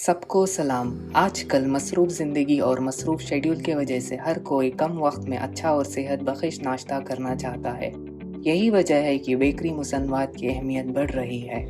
सबको सलाम। आजकल मसरूफ़ ज़िंदगी और मसरूफ़ शेड्यूल की वजह से हर कोई कम वक्त में अच्छा और सेहत बख्श नाश्ता करना चाहता है। यही वजह है कि बेकरी मुसन्नवात की अहमियत बढ़ रही है।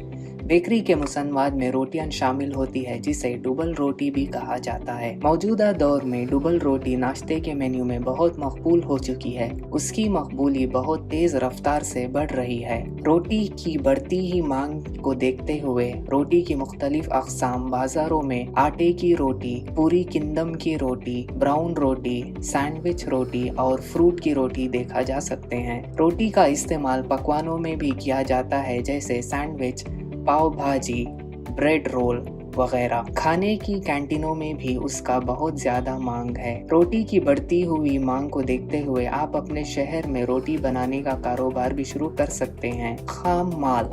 बेकरी के मुसन्नवात में रोटियां शामिल होती है, जिसे डबल रोटी भी कहा जाता है। मौजूदा दौर में डबल रोटी नाश्ते के मेन्यू में बहुत मकबूल हो चुकी है। उसकी मकबूली बहुत तेज रफ्तार से बढ़ रही है। रोटी की बढ़ती ही मांग को देखते हुए रोटी की मुख्तलिफ अक़साम बाजारों में आटे की रोटी, पूरी किंदम की रोटी, ब्राउन रोटी, सैंडविच रोटी और फ्रूट की रोटी देखा जा सकते हैं। रोटी का इस्तेमाल पकवानों में भी किया जाता है, जैसे सैंडविच, पाव भाजी, ब्रेड रोल वगैरह। खाने की कैंटीनों में भी उसका बहुत ज़्यादा मांग है। रोटी की बढ़ती हुई मांग को देखते हुए आप अपने शहर में रोटी बनाने का कारोबार भी शुरू कर सकते हैं। खाम माल।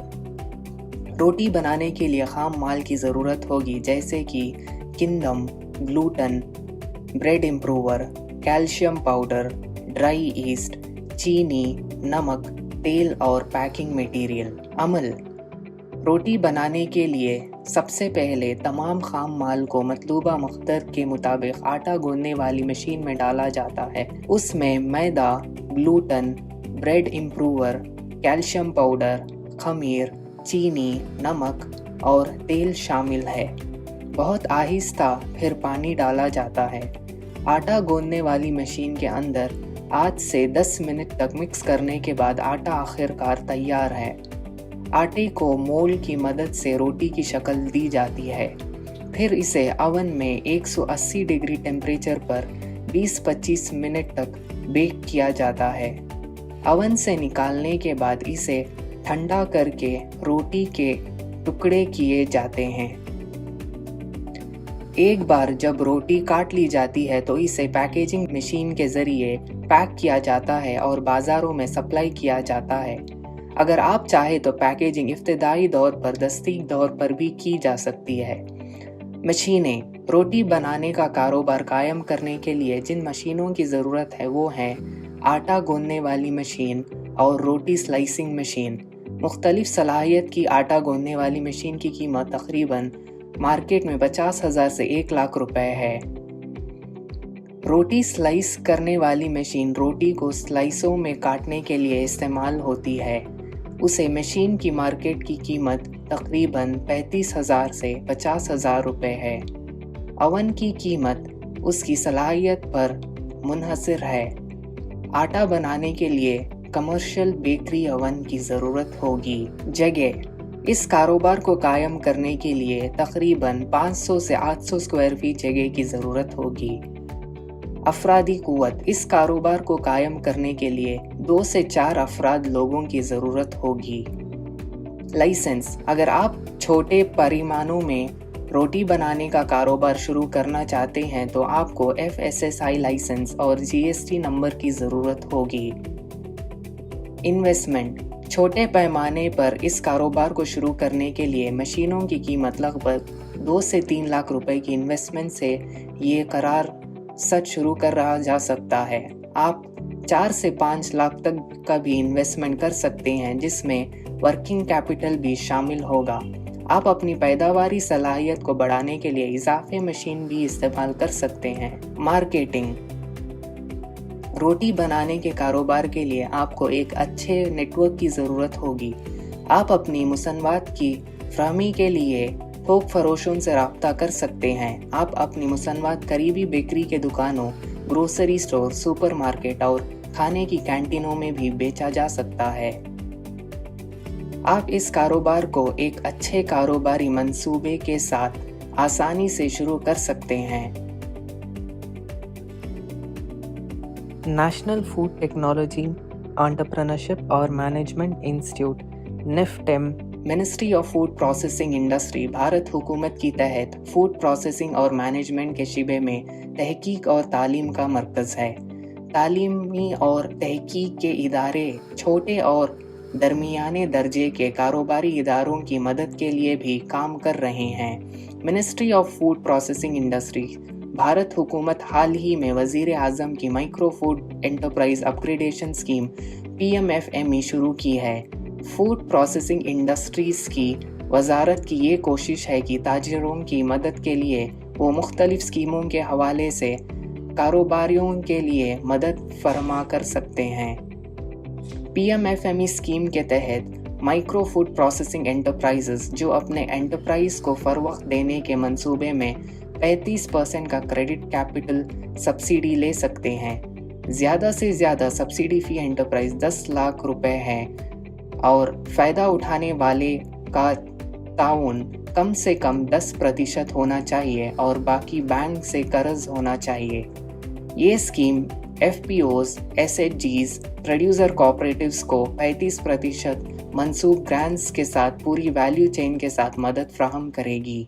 रोटी बनाने के लिए खाम माल की ज़रूरत होगी, जैसे कि किंदम, gluten, bread improver, calcium powder, dry yeast, चीनी, नमक, तेल और पैकिंग मटेरियल। अमल। रोटी बनाने के लिए सबसे पहले तमाम खाम माल को मतलूबा मकदर के मुताबिक आटा गूंदने वाली मशीन में डाला जाता है। उसमें मैदा, gluten, bread improver, calcium powder, खमीर, चीनी, नमक और तेल शामिल है। बहुत आहिस्ता फिर पानी डाला जाता है। आटा गूंदने वाली मशीन के अंदर 8 से 10 मिनट तक मिक्स करने के बाद आटा आखिरकार तैयार है। आटे को मोल की मदद से रोटी की शक्ल दी जाती है। फिर इसे अवन में 180 डिग्री टेम्परेचर पर 20-25 मिनट तक बेक किया जाता है। अवन से निकालने के बाद इसे ठंडा करके रोटी के टुकड़े किए जाते हैं। एक बार जब रोटी काट ली जाती है तो इसे पैकेजिंग मशीन के ज़रिए पैक किया जाता है और बाज़ारों में सप्लाई किया जाता है। अगर आप चाहें तो पैकेजिंग इब्तिदाई दौर पर दस्तक दौर पर भी की जा सकती है। मशीनें। रोटी बनाने का कारोबार कायम करने के लिए जिन मशीनों की ज़रूरत है वो हैं आटा गूंदने वाली मशीन और रोटी स्लाइसिंग मशीन। मुख्तलिफ सलाहियत की आटा गूंदने वाली मशीन की कीमत तकरीबन मार्केट में 50,000 से 1 लाख रुपए है। रोटी स्लाइस करने वाली मशीन रोटी को स्लाइसों में काटने के लिए इस्तेमाल होती है। उसे मशीन की मार्केट की कीमत तकरीबन 35,000 से 50,000 रुपए है। अवन की कीमत उसकी सलाहियत पर मुनहसर है। आटा बनाने के लिए कमर्शियल बेकरी अवन की ज़रूरत होगी। जगह। इस कारोबार को कायम करने के लिए तकरीबन 500 से 800 स्क्वायर फीट जगह की ज़रूरत होगी। अफरादी कुव्वत। इस कारोबार को कायम करने के लिए 2 से 4 अफराद लोगों की ज़रूरत होगी। लाइसेंस। अगर आप छोटे परिमाणों में रोटी बनाने का कारोबार शुरू करना चाहते हैं तो आपको FSSI लाइसेंस और GST नंबर की ज़रूरत होगी। इन्वेस्टमेंट। छोटे पैमाने पर इस कारोबार को शुरू करने के लिए मशीनों की कीमत लगभग 2 से 3 लाख रुपए की इन्वेस्टमेंट से ये करार सच शुरू कर रहा जा सकता है। आप 4 से 5 लाख तक का भी इन्वेस्टमेंट कर सकते हैं, जिसमें वर्किंग कैपिटल भी शामिल होगा। आप अपनी पैदावारी सलाहियत को बढ़ाने के लिए इजाफे मशीन भी इस्तेमाल कर सकते हैं। मार्केटिंग। रोटी बनाने के कारोबार के लिए आपको एक अच्छे नेटवर्क की ज़रूरत होगी। आप अपनी मुसन्नवात की फरहमी के लिए थोक फरोशों से रब्ता कर सकते हैं। आप अपनी मुसन्नवात करीबी बेकरी के दुकानों, ग्रोसरी स्टोर, सुपरमार्केट और खाने की कैंटीनों में भी बेचा जा सकता है। आप इस कारोबार को एक अच्छे कारोबारी मंसूबे के साथ आसानी से शुरू कर सकते हैं। नेशनल फूड टेक्नोलॉजी, एंटरप्रेन्योरशिप और management institute NIFTEM ministry of food processing industry Bharat हुकूमत की तहत फूड प्रोसेसिंग और मैनेजमेंट के शिबे में तहकीक और तालीम का मरकज़ है। तालीमी और तहकीक के इदारे छोटे और दरमियाने दर्जे के कारोबारी इदारों की मदद के लिए भी काम कर रहे हैं। Ministry of food processing industry Bharat हुकूमत हाल ही में वज़ीर आज़म की micro food enterprise upgradation scheme PMFME शुरू की है। फूड प्रोसेसिंग इंडस्ट्रीज़ की वजारत की ये कोशिश है कि ताजिरों की मदद के लिए वो मुख्तलिफ स्कीमों के हवाले से कारोबारियों के लिए मदद फरमा कर सकते हैं। PMFME स्कीम के तहत माइक्रो फूड प्रोसेसिंग एंटरप्राइजेस जो अपने एंटरप्राइज को फरोख्त देने के मंसूबे में 35% का क्रेडिट कैपिटल सब्सिडी ले सकते हैं। ज़्यादा से ज़्यादा सब्सिडी फ़ी एंटरप्राइज 10 लाख रुपए है और फ़ायदा उठाने वाले का ताउन कम से कम 10% होना चाहिए और बाकी बैंक से कर्ज होना चाहिए। ये scheme FPOs, SHGs, producer cooperatives को 35% मंसूब ग्रांट्स के साथ पूरी वैल्यू चेन के साथ मदद फ्राहम करेगी।